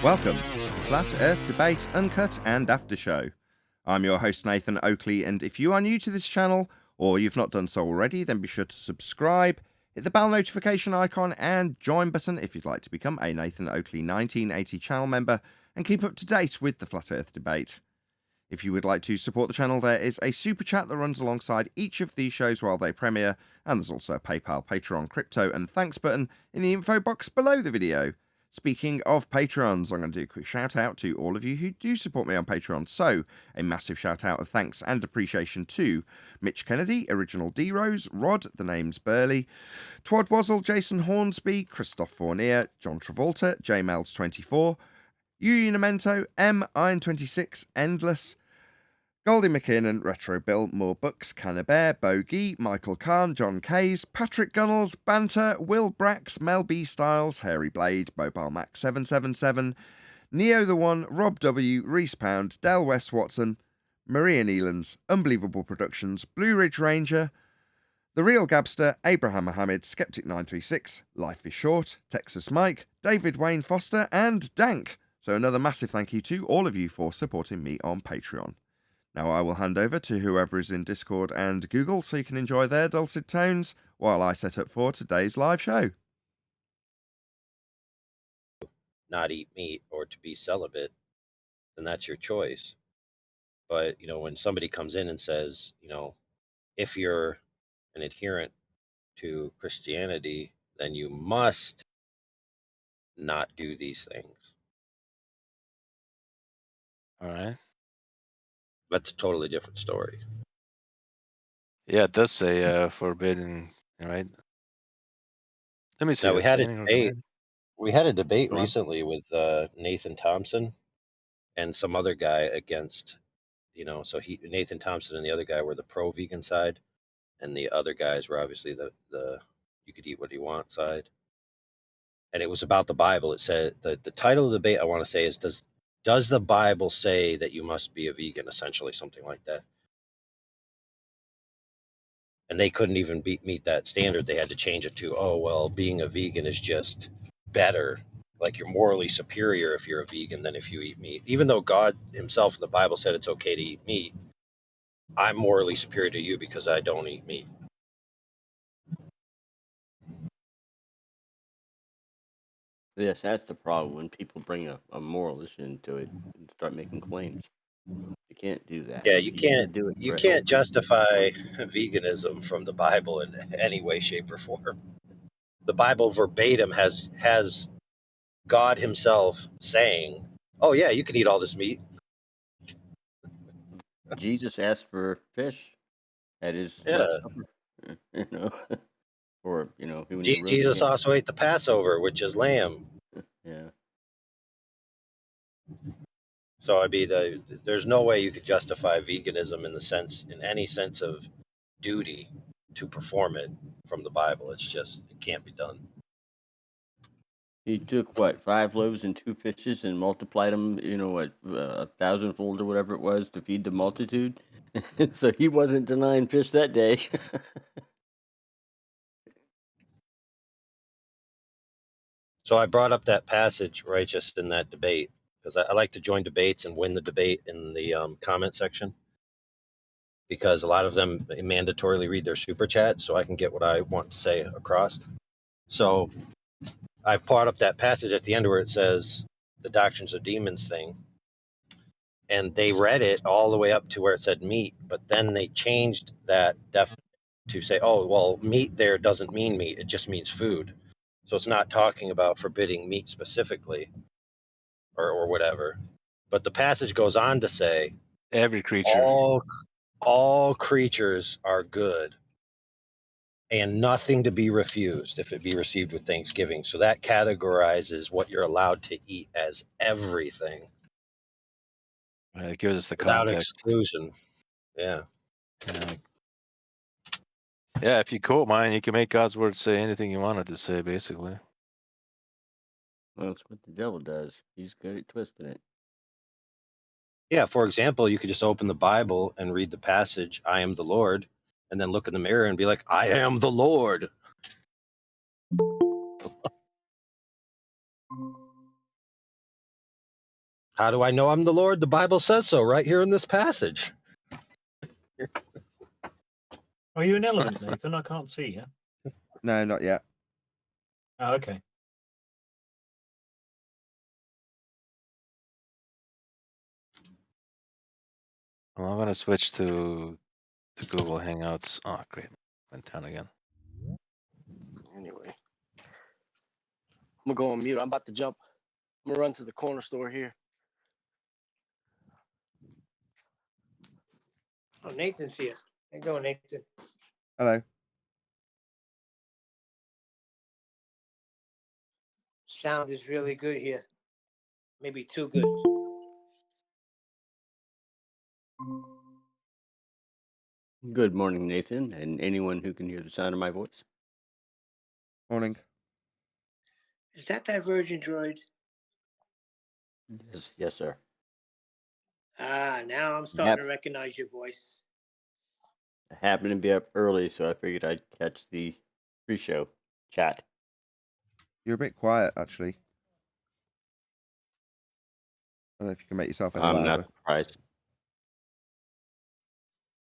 Welcome to the Flat Earth Debate Uncut and After Show. I'm your host Nathan Oakley, and if you are new to this channel, or you've not done so already, then be sure to subscribe, hit the bell notification icon and join button if you'd like to become a Nathan Oakley 1980 channel member and keep up to date with the Flat Earth Debate. If you would like to support the channel, there is a super chat that runs alongside each of these shows while they premiere, and there's also a PayPal, Patreon, crypto and thanks button in the info box below the video. Speaking of Patrons, I'm going to do a quick shout out to all of you who do support me on Patreon. So, a massive shout out of thanks and appreciation to Mitch Kennedy, Original D-Rose, Rod, The Name's Burley, Twad Wazzle, Jason Hornsby, Christoph Fournier, John Travolta, JMels24, Unimento, M, Iron26, Endless, Goldie McKinnon, Retro Bill, More Books, Cannabear, Bogey, Michael Kahn, John Kays, Patrick Gunnels, Banter, Will Brax, Mel B. Styles, Hairy Blade, Mobile Max 777, Neo the One, Rob W, Reese Pound, Del West Watson, Maria Neelands, Unbelievable Productions, Blue Ridge Ranger, The Real Gabster, Abraham Mohammed, Skeptic936, Life is Short, Texas Mike, David Wayne Foster, and Dank. So another massive thank you to all of you for supporting me on Patreon. Now I will hand over to whoever is in Discord and Google so you can enjoy their dulcet tones while I set up for today's live show. Not eat meat or to be celibate, then that's your choice. But, when somebody comes in and says, if you're an adherent to Christianity, then you must not do these things. All right. That's a totally different story. Yeah, it does say forbidden, right? Let me see. Now, we had a abstaining or debate. forbidden. We had a debate Go on. recently with Nathan Thompson and some other guy against, so Nathan Thompson and the other guy were the pro-vegan side, and the other guys were obviously the you could eat what you want side. And it was about the Bible. It said the title of the debate I want to say is does the Bible say that you must be a vegan? Essentially, something like that. And they couldn't even meet that standard. They had to change it to, oh well, being a vegan is just better. Like you're morally superior if you're a vegan than if you eat meat. Even though God Himself in the Bible said it's okay to eat meat, I'm morally superior to you because I don't eat meat. Yes, that's the problem when people bring a moral issue into it and start making claims. You can't do that. Yeah, you gotta can't. do it You correctly. can't justify veganism from the Bible in any way, shape, or form. The Bible verbatim has God Himself saying, "Oh yeah, you can eat all this meat." Jesus asked for fish at his Yeah. Last Supper, or when he rose Jesus again. also ate the Passover, which is lamb. Yeah. So I mean, there's no way you could justify veganism in any sense of duty to perform it from the Bible. It can't be done. He took 5 loaves and 2 fishes and multiplied them, 1,000-fold or whatever it was to feed the multitude. So he wasn't denying fish that day. So I brought up that passage right just in that debate because I like to join debates and win the debate in the comment section, because a lot of them mandatorily read their super chat so I can get what I want to say across. So I brought up that passage at the end where it says the doctrines of demons thing, and they read it all the way up to where it said meat, but then they changed that to say, oh, well, meat there doesn't mean meat, it just means food. So it's not talking about forbidding meat specifically or whatever. But the passage goes on to say Every creature. all creatures are good and nothing to be refused if it be received with thanksgiving. So that categorizes what you're allowed to eat as everything It gives us the without context. exclusion. Yeah. Yeah, if you quote mine, you can make God's word say anything you want it to say, basically. Well, that's what the devil does. He's good at twisting it. Yeah, for example, you could just open the Bible and read the passage, I am the Lord, and then look in the mirror and be like, I am the Lord. How do I know I'm the Lord? The Bible says so right here in this passage. Are you an element, Nathan? I can't see you. No, not yet. Oh, okay. Well, I'm gonna switch to Google Hangouts. Oh, great. Went down again. Anyway, I'm gonna go on mute. I'm about to jump. I'm gonna run to the corner store here. Oh, Nathan's here. How you doing, Nathan? Hello. Sound is really good here. Maybe too good. Good morning, Nathan, and anyone who can hear the sound of my voice. Morning. Is that Virgin droid? Yes, sir. Ah, now I'm starting to recognize your voice. I happened to be up early, so I figured I'd catch the pre-show chat. You're a bit quiet, actually. I don't know if you can make yourself any I'm louder. not surprised.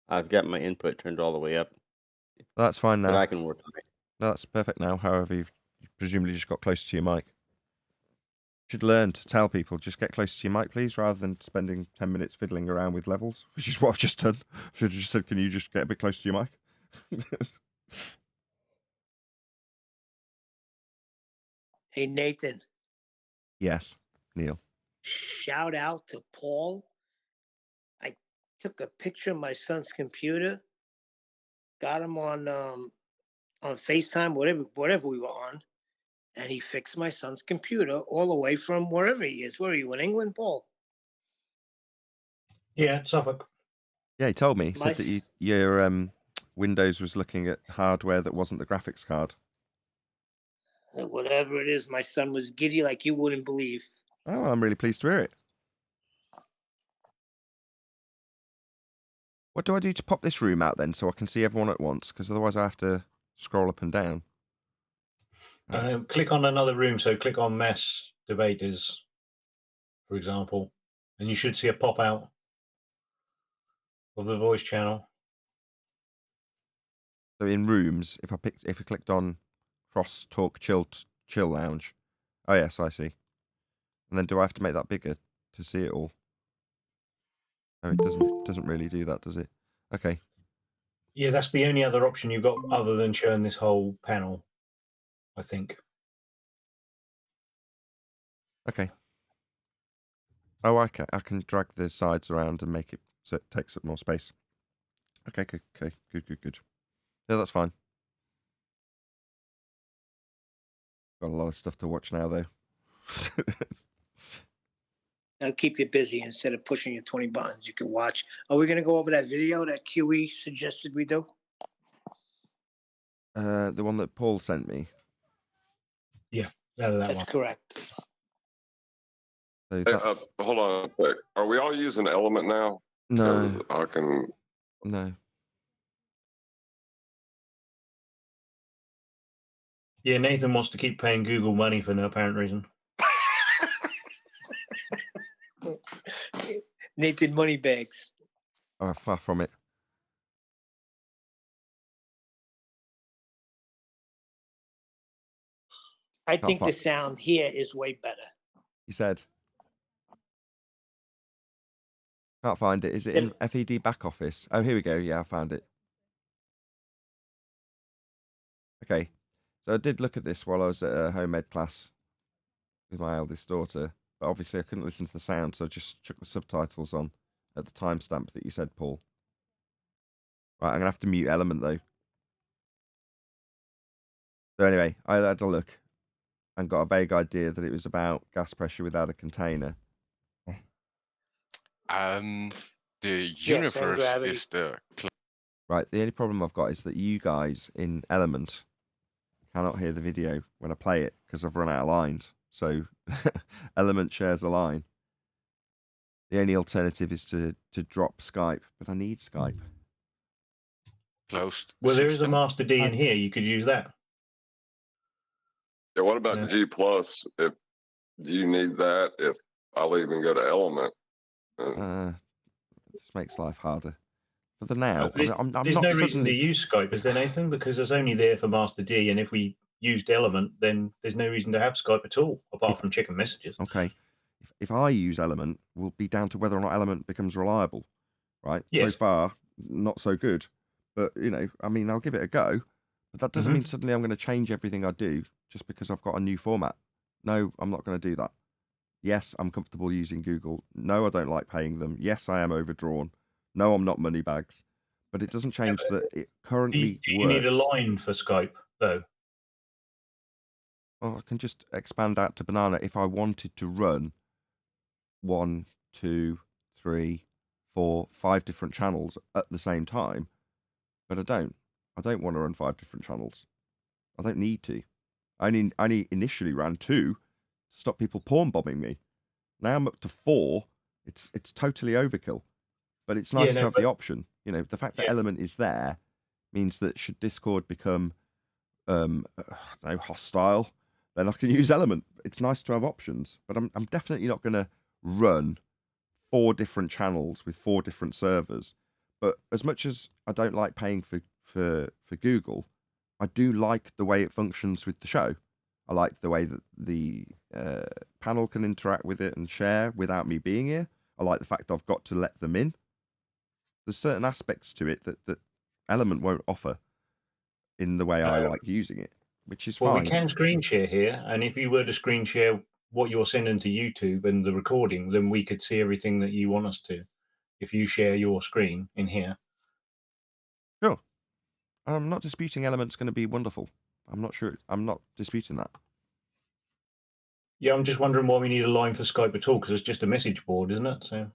I've got my input turned all the way up, That's fine but now. I can work on it. No, that's perfect now. However, you've presumably just got closer to your mic. You should learn to tell people, just get closer to your mic, please, rather than spending 10 minutes fiddling around with levels, which is what I've just done. Should have just said, can you just get a bit closer to your mic? Hey, Nathan, Yes, Neil. shout out to Paul. I took a picture of my son's computer, got him on FaceTime, whatever we were on, and he fixed my son's computer all the way from wherever he is. Where are you, in England, Paul? Yeah, Suffolk. Yeah, he told me. He said My that your Windows was looking at hardware that wasn't the graphics card. Whatever it is, my son was giddy like you wouldn't believe. Oh, well, I'm really pleased to hear it. What do I do to pop this room out then so I can see everyone at once? Because otherwise I have to scroll up and down. Click on another room. So click on Mess Debaters, for example, and you should see a pop out of the voice channel. So in rooms, if I clicked on Cross Talk Chill Lounge. Oh yes, I see. And then do I have to make that bigger to see it all? Oh, it doesn't really do that, does it? Okay. Yeah, that's the only other option you've got other than showing this whole panel, I think. Okay. Oh, I can drag the sides around and make it so it takes up more space. Okay, good. Yeah, that's fine. Got a lot of stuff to watch now, though. That'll keep you busy instead of pushing your 20 buttons. You can watch. Are we going to go over that video that QE suggested we do? The one that Paul sent me. Yeah, that That's one. correct. So Hey, that's hold on a sec. Are we all using Element now? no, 'Cause I can. no. Yeah, Nathan wants to keep paying Google money for no apparent reason. Nathan Moneybags. Oh, far from it. I think the far. sound here is way better. You said. Can't find it. Is it in FED back office? Oh, here we go. Yeah, I found it. Okay. So I did look at this while I was at a home ed class with my eldest daughter, but obviously I couldn't listen to the sound, so I just chucked the subtitles on at the timestamp that you said, Paul. Right, I'm going to have to mute Element, though. So anyway, I had a look and got a vague idea that it was about gas pressure without a container. The Yes, and universe gravity. is the Right, the only problem I've got is that you guys in Element cannot hear the video when I play it because I've run out of lines. So Element shares a line. The only alternative is to drop Skype, but I need Skype. closed Well, there is a system. Master D in here. You could use that. Yeah. What about Yeah. G Plus? If you need that, if I'll even go to Element. This makes life harder. For the now, There's, I'm there's not no reason to suddenly. use Skype, is there, Nathan? Because it's only there for Master D, and if we used Element, then there's no reason to have Skype at all, apart from checking messages. Okay, if I use Element, will be down to whether or not Element becomes reliable, right? Yes. So far, not so good. But I mean, I'll give it a go. But that doesn't mean suddenly I'm going to change everything I do just because I've got a new format. No, I'm not going to do that. Yes, I'm comfortable using Google. No, I don't like paying them. Yes, I am overdrawn. No, I'm not moneybags. But it doesn't change that it currently Do you works. need a line for Skype, though? Well, I can just expand out to Banana if I wanted to run 1, 2, 3, 4, 5 different channels at the same time. But I don't. I don't want to run 5 different channels. I don't need to. I only initially ran 2 to stop people porn bombing me. Now I'm up to 4. It's totally overkill. But it's nice to have the option. The fact that Element is there means that should Discord become hostile, then I can use Element. It's nice to have options. But I'm definitely not going to run 4 different channels with 4 different servers. But as much as I don't like paying for Google, I do like the way it functions with the show. I like the way that the panel can interact with it and share without me being here. I like the fact I've got to let them in. There's certain aspects to it that Element won't offer in the way I like using it, which is fine. Well, we can screen share here, and if you were to screen share what you're sending to YouTube and the recording, then we could see everything that you want us to. If you share your screen in here. Sure. I'm not disputing Element's going to be wonderful. I'm not disputing that. Yeah, I'm just wondering why we need a line for Skype at all, because it's just a message board, isn't it? So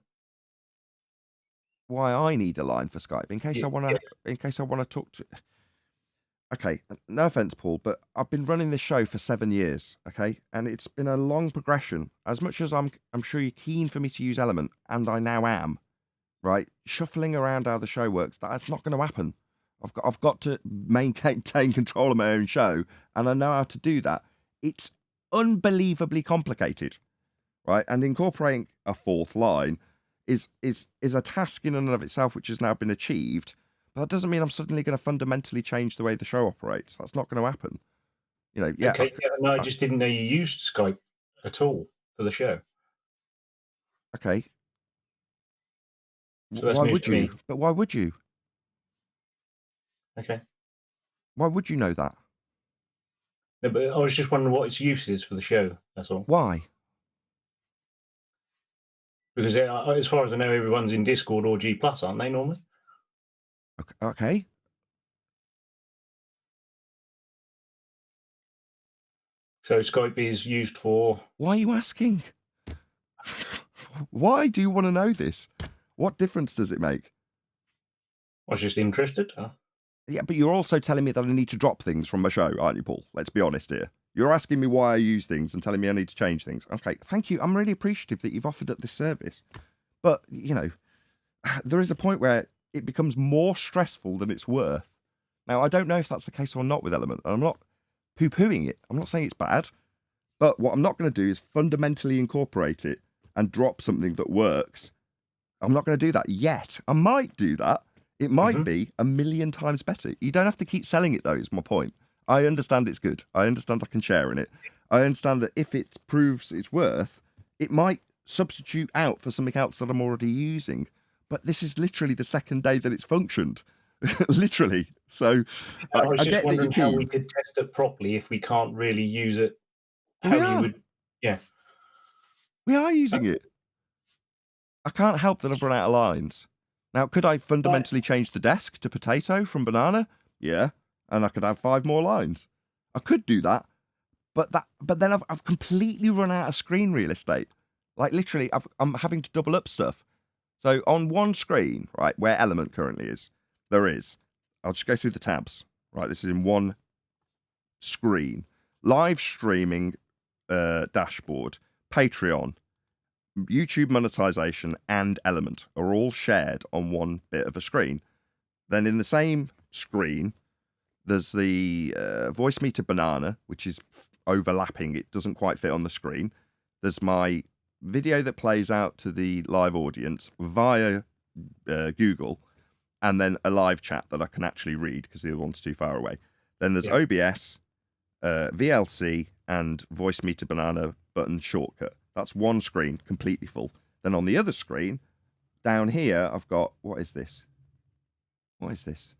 why I need a line for Skype in case I want to talk to. Okay, no offense, Paul, but I've been running this show for 7 years, okay, and it's been a long progression. As much as I'm sure you're keen for me to use Element, and I now am, right? Shuffling around how the show works, that's not going to happen. I've got to maintain control of my own show, and I know how to do that. It's unbelievably complicated, right? And incorporating a 4th line is a task in and of itself, which has now been achieved. But that doesn't mean I'm suddenly going to fundamentally change the way the show operates. That's not going to happen. Yeah. Okay, no, I just didn't know you used Skype at all for the show. Okay. So that's why news would to you? me. But why would you? Okay. Why would you know that? No, but I was just wondering what its use is for the show. That's all. Why? Because as far as I know, everyone's in Discord or G+, aren't they normally? Okay. So Skype is used for... Why are you asking? Why do you want to know this? What difference does it make? I was just interested. Yeah, but you're also telling me that I need to drop things from my show, aren't you, Paul? Let's be honest here. You're asking me why I use things and telling me I need to change things. Okay, thank you. I'm really appreciative that you've offered up this service. But, there is a point where it becomes more stressful than it's worth. Now, I don't know if that's the case or not with Element. I'm not poo-pooing it. I'm not saying it's bad. But what I'm not going to do is fundamentally incorporate it and drop something that works. I'm not going to do that yet. I might do that. It might be a million times better. You don't have to keep selling it, though, is my point. I understand it's good. I understand I can share in it. I understand that if it proves its worth, it might substitute out for something else that I'm already using. But this is literally the 2nd day that it's functioned. Literally. So I was just wondering how we keen. could test it properly if we can't really use it. We are using it. I can't help that I've run out of lines. Now, could I fundamentally change the desk to potato from banana? Yeah. And I could have 5 more lines. I could do that. But then I've completely run out of screen real estate. Like literally, I'm having to double up stuff. So on one screen, right, where Element currently is, I'll just go through the tabs. Right, this is in one screen. Live streaming dashboard, Patreon, YouTube monetization, and Element are all shared on one bit of a screen. Then in the same screen, there's the voice meter banana, which is overlapping. It doesn't quite fit on the screen. There's my video that plays out to the live audience via Google, and then a live chat that I can actually read because the other one's too far away. Then there's OBS, VLC, and voice meter banana button shortcut. That's one screen completely full. Then on the other screen, down here, I've got, what is this? Flat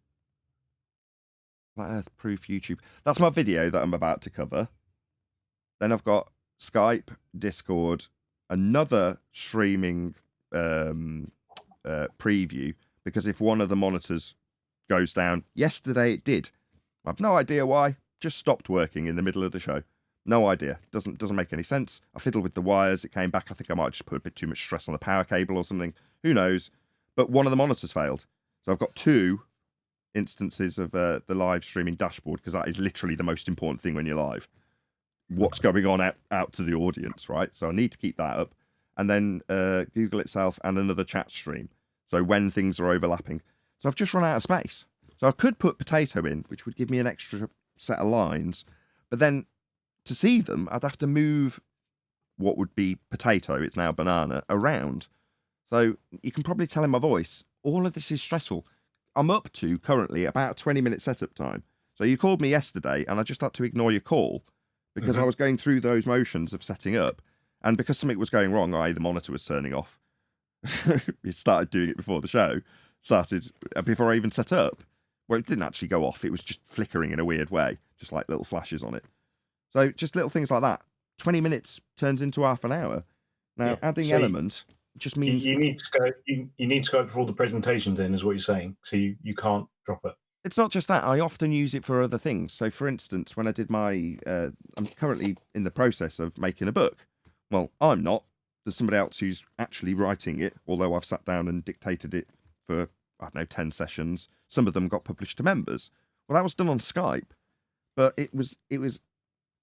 Earth Proof YouTube. That's my video that I'm about to cover. Then I've got Skype, Discord, another streaming preview, because if one of the monitors goes down, yesterday it did. I have no idea why. Just stopped working in the middle of the show. No idea. Doesn't make any sense. I fiddled with the wires. It came back. I think I might just put a bit too much stress on the power cable or something. Who knows? But one of the monitors failed. So I've got 2 instances of the live streaming dashboard, because that is literally the most important thing when you're live. What's going on out to the audience, right? So I need to keep that up. And then Google itself and another chat stream. So when things are overlapping. So I've just run out of space. So I could put potato in, which would give me an extra set of lines. But then to see them, I'd have to move what would be potato, it's now banana, around. So you can probably tell in my voice, all of this is stressful. I'm up to currently about 20-minute setup time. So you called me yesterday and I just had to ignore your call because I was going through those motions of setting up. And because something was going wrong, i.e. the monitor was turning off, we started doing it before the show, before I even set up. Well, it didn't actually go off. It was just flickering in a weird way, just like little flashes on it. So just little things like that. 20 minutes turns into half an hour. Now, adding element just means... You need Skype, you need Skype for all the presentations in, is what you're saying. So you can't drop it. It's not just that. I often use it for other things. So, for instance, when I did my... I'm currently in the process of making a book. Well, I'm not. There's somebody else who's actually writing it, although I've sat down and dictated it for, 10 sessions. Some of them got published to members. Well, that was done on Skype, but it was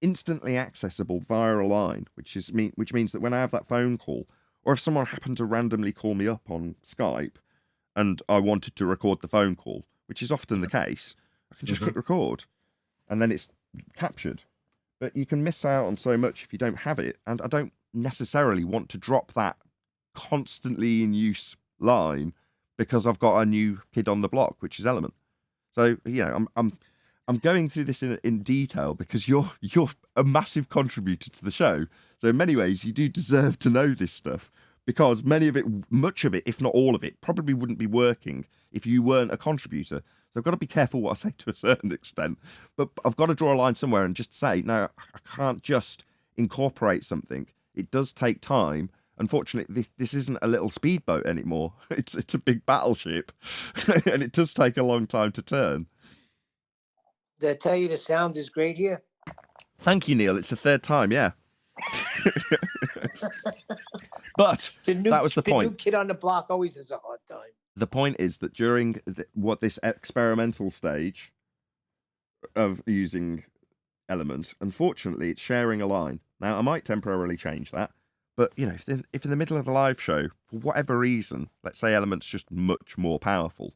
instantly accessible via a line, which means that when I have that phone call, or if someone happened to randomly call me up on Skype and I wanted to record the phone call, which is often the case, I can just click record and then it's captured. But you can miss out on so much if you don't have it, and I don't necessarily want to drop that constantly in use line because I've got a new kid on the block, which is Element. So, I'm going through this in detail because you're a massive contributor to the show. So in many ways, you do deserve to know this stuff, because much of it, if not all of it, probably wouldn't be working if you weren't a contributor. So I've got to be careful what I say to a certain extent, but I've got to draw a line somewhere and just say, no, I can't just incorporate something. It does take time. Unfortunately, this isn't a little speedboat anymore. It's a big battleship, and it does take a long time to turn. Did I tell you the sound is great here? Thank you, Neil. It's the 3rd time, yeah. But that was the point. The new kid on the block always has a hard time. The point is that during this experimental stage of using Element, unfortunately, it's sharing a line. Now, I might temporarily change that, but if in the middle of the live show, for whatever reason, let's say Element's just much more powerful,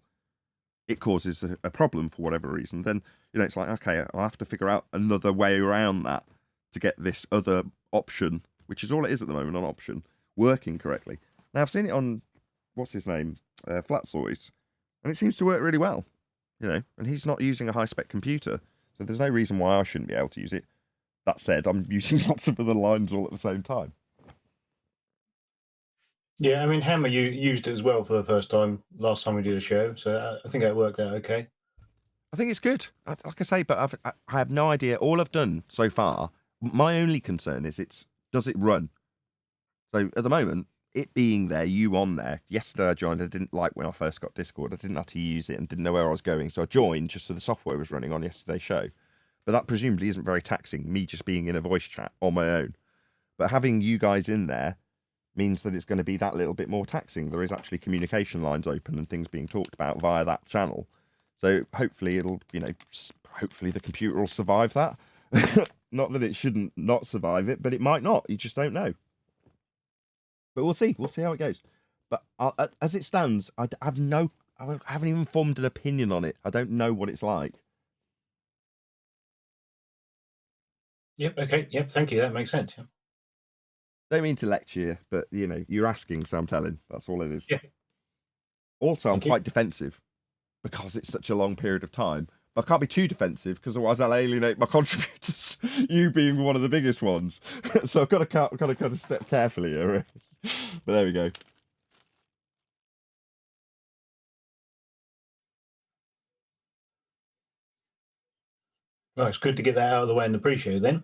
it causes a problem for whatever reason, then it's like, okay, I'll have to figure out another way around that to get this other option, which is all it is at the moment, an option, working correctly. Now, I've seen it on, what's his name, Flatsoys, and it seems to work really well, and he's not using a high-spec computer, so there's no reason why I shouldn't be able to use it. That said, I'm using lots of other lines all at the same time. Yeah, I mean, Hammer, you used it as well for the first time last time we did a show, so I think that worked out okay. I think it's good, like I say, but I have no idea. All I've done so far, my only concern is does it run? So at the moment, it being there, you on there. Yesterday I joined, I didn't like when I first got Discord. I didn't have to use it and didn't know where I was going, so I joined just so the software was running on yesterday's show. But that presumably isn't very taxing, me just being in a voice chat on my own. But having you guys in there means that it's going to be that little bit more taxing. There is actually communication lines open and things being talked about via that channel. So hopefully hopefully the computer will survive that. Not that it shouldn't not survive it, but it might not. You just don't know. But we'll see. We'll see how it goes. But as it stands, I haven't even formed an opinion on it. I don't know what it's like. Yep. Okay. Yep. Thank you. That makes sense. Yeah. Don't mean to lecture you, but you know, you're asking, so I'm telling. That's all it is. Yeah. Also, I'm Thank you. quite defensive because it's such a long period of time. But I can't be too defensive because otherwise I'll alienate my contributors. You being one of the biggest ones, so I've got to kind of step carefully here. Really. But there we go. Well, it's good to get that out of the way in the pre-show then.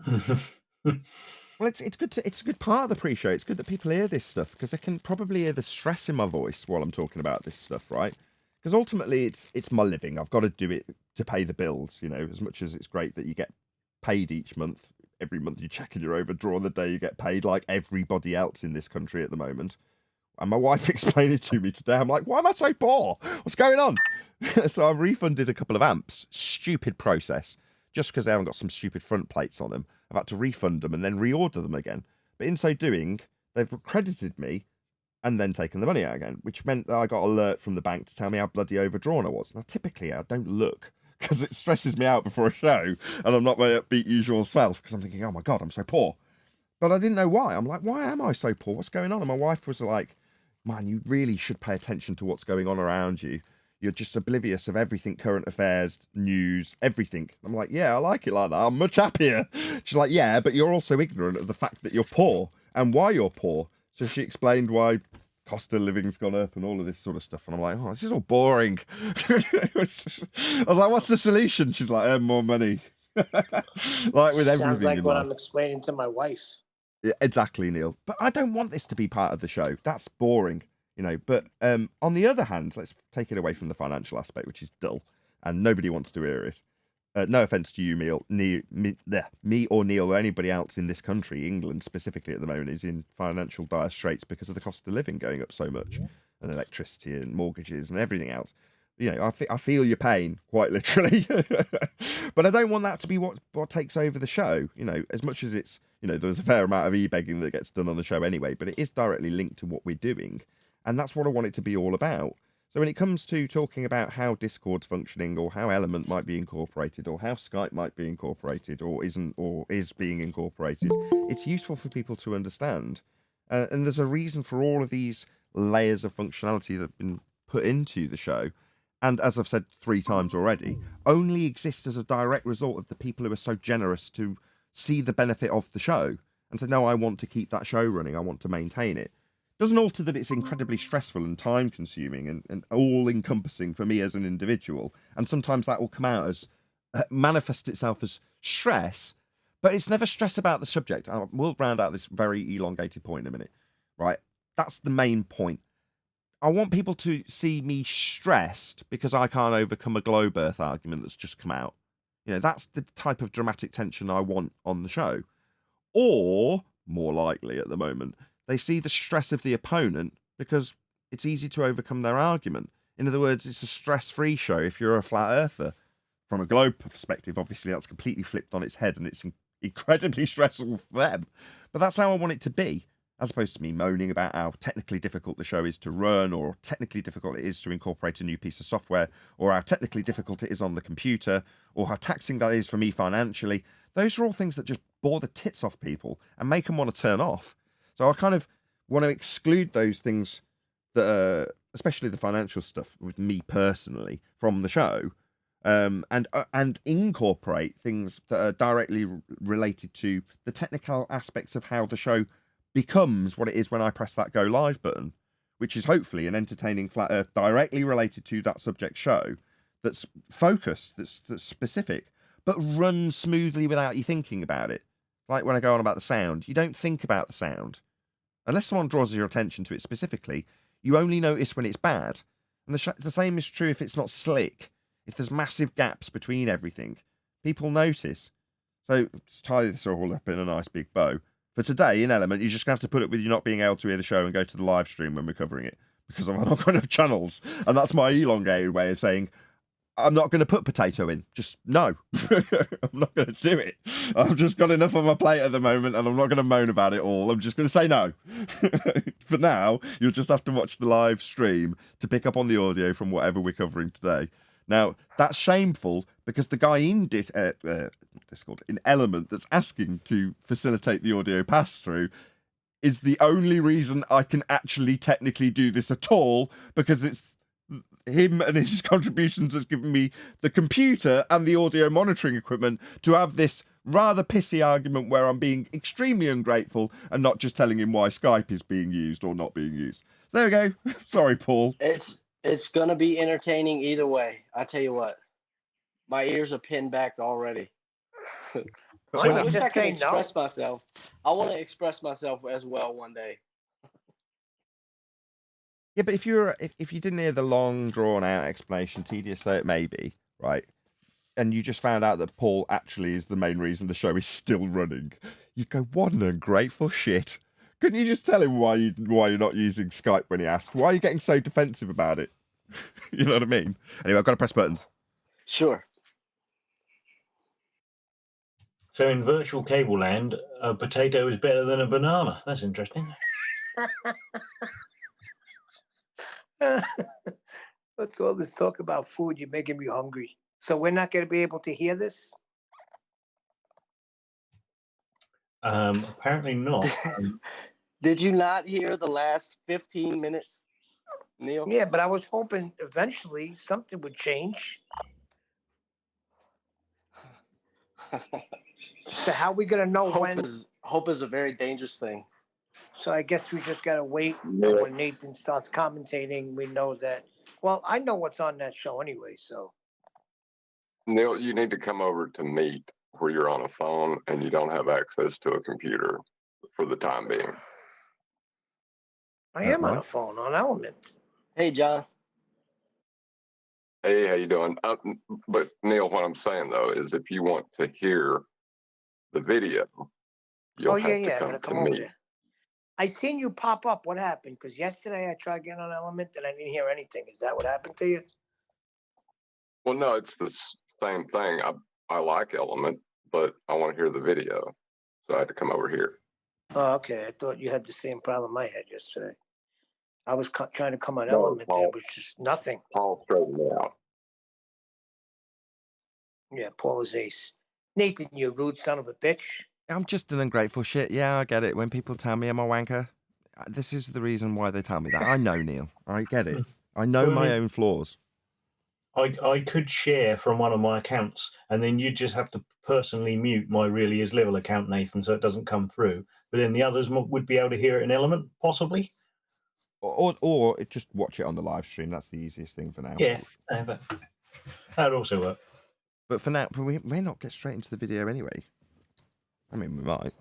Well, it's good it's a good part of the pre-show. It's good that people hear this stuff because they can probably hear the stress in my voice while I'm talking about this stuff, right? Because ultimately, it's my living. I've got to do it to pay the bills. You know, as much as it's great that you get paid each month. Every month you check and you're overdrawn the day you get paid, like everybody else in this country at the moment. And my wife explained it to me today. I'm like, why am I so poor? What's going on? So I've refunded a couple of amps. Stupid process. Just because they haven't got some stupid front plates on them. I've had to refund them and then reorder them again. But in so doing, they've credited me and then taken the money out again, which meant that I got an alert from the bank to tell me how bloody overdrawn I was. Now, typically, I don't look because it stresses me out before a show and I'm not my upbeat usual self because I'm thinking, oh my God, I'm so poor. But I didn't know why. I'm like, why am I so poor? What's going on? And my wife was like, man, you really should pay attention to what's going on around you. You're just oblivious of everything, current affairs, news, everything. I'm like, yeah, I like it like that. I'm much happier. She's like, yeah, but you're also ignorant of the fact that you're poor and why you're poor. So she explained why cost of living's gone up and all of this sort of stuff. And I'm like, oh, this is all boring. I was like, what's the solution? She's like, earn more money. Like with everything. Sounds like in what life. I'm explaining to my wife. Yeah, exactly, Neil. But I don't want this to be part of the show. That's boring, you know. But on the other hand, let's take it away from the financial aspect, which is dull, and nobody wants to hear it. No offense to you, me or Neil or anybody else in this country, England specifically at the moment, is in financial dire straits because of the cost of living going up so much, and electricity and mortgages and everything else. You know, I feel your pain, quite literally. But I don't want that to be what takes over the show. You know, as much as it's, you know, there's a fair amount of e-begging that gets done on the show anyway, but it is directly linked to what we're doing. And that's what I want it to be all about. So when it comes to talking about how Discord's functioning or how Element might be incorporated or how Skype might be incorporated or isn't or is being incorporated, it's useful for people to understand. And there's a reason for all of these layers of functionality that have been put into the show. And as I've said 3 times already, only exist as a direct result of the people who are so generous to see the benefit of the show and say, no, I want to keep that show running. I want to maintain it. Doesn't alter that it's incredibly stressful and time consuming and all encompassing for me as an individual. And sometimes that will come out as manifest itself as stress, but it's never stress about the subject. We'll round out this very elongated point in a minute, right? That's the main point. I want people to see me stressed because I can't overcome a globe earth argument that's just come out. You know, that's the type of dramatic tension I want on the show. Or, more likely at the moment, they see the stress of the opponent because it's easy to overcome their argument. In other words, it's a stress-free show if you're a flat earther. From a globe perspective, obviously, that's completely flipped on its head and it's incredibly stressful for them. But that's how I want it to be. As opposed to me moaning about how technically difficult the show is to run or technically difficult it is to incorporate a new piece of software or how technically difficult it is on the computer or how taxing that is for me financially. Those are all things that just bore the tits off people and make them want to turn off. So I kind of want to exclude those things that are, especially the financial stuff with me personally, from the show and incorporate things that are directly related to the technical aspects of how the show becomes what it is when I press that go live button, which is hopefully an entertaining flat earth directly related to that subject show that's focused, that's specific, but runs smoothly without you thinking about it. Like when I go on about the sound, you don't think about the sound. Unless someone draws your attention to it specifically, you only notice when it's bad. And the same is true if it's not slick. If there's massive gaps between everything, people notice. So to tie this all up in a nice big bow, for today, in Element, you're just going to have to put it with you not being able to hear the show and go to the live stream when we're covering it, because I've not got enough channels. And that's my elongated way of saying, I'm not going to put potato in. Just no. I'm not going to do it. I've just got enough on my plate at the moment, and I'm not going to moan about it all. I'm just going to say no. For now, you'll just have to watch the live stream to pick up on the audio from whatever we're covering today. Now, that's shameful because the guy in Discord, in Element, that's asking to facilitate the audio pass-through is the only reason I can actually technically do this at all, because it's him and his contributions has given me the computer and the audio monitoring equipment to have this rather pissy argument where I'm being extremely ungrateful and not just telling him why Skype is being used or not being used. There we go. Sorry, Paul. It's gonna be entertaining either way. I tell you what, my ears are pinned back already. Why don't I you wish I just could say express no? myself. I want to express myself as well one day. Yeah, but if you didn't hear the long drawn out explanation, tedious though it may be, right? And you just found out that Paul actually is the main reason the show is still running, you go, what an ungrateful shit. Couldn't you just tell him why you're not using Skype when he asked? Why are you getting so defensive about it? You know what I mean? Anyway, I've got to press buttons. Sure. So in virtual cable land, a potato is better than a banana. That's interesting. What's all this talk about food? You're making me hungry. So we're not going to be able to hear this? Apparently not. Did you not hear the last 15 minutes, Neil? Yeah, but I was hoping eventually something would change. So how are we going to know when? Hope is a very dangerous thing. So I guess we just got to wait. And when Nathan starts commentating, we know that. Well, I know what's on that show anyway, so. Neil, you need to come over to Meet where you're on a phone and you don't have access to a computer for the time being. I am on a phone on Element. Hey, John. Hey, how you doing? But Neil, what I'm saying though is, if you want to hear the video, you'll have to I'm come gonna to come over Meet. there. I seen you pop up. What happened? Because yesterday I tried getting on Element and I didn't hear anything. Is that what happened to you? Well, no, it's the same thing. I like Element, but I want to hear the video, so I had to come over here. Oh, okay. I thought you had the same problem I had yesterday. I was trying to come on No, Element. There was just nothing. Paul straightened me out. Yeah, Paul is ace. Nathan, you rude son of a bitch. I'm just an ungrateful shit. Yeah, I get it. When people tell me I'm a wanker, this is the reason why they tell me that. I know, Neil. I get it. I know my own flaws. I could share from one of my accounts, and then you just have to personally mute my Really Is Level account, Nathan, so it doesn't come through. But then the others would be able to hear it in Element, possibly. Or just watch it on the live stream. That's the easiest thing for now. Yeah, but that'd also work. But for now, we may not get straight into the video anyway. I mean, we might.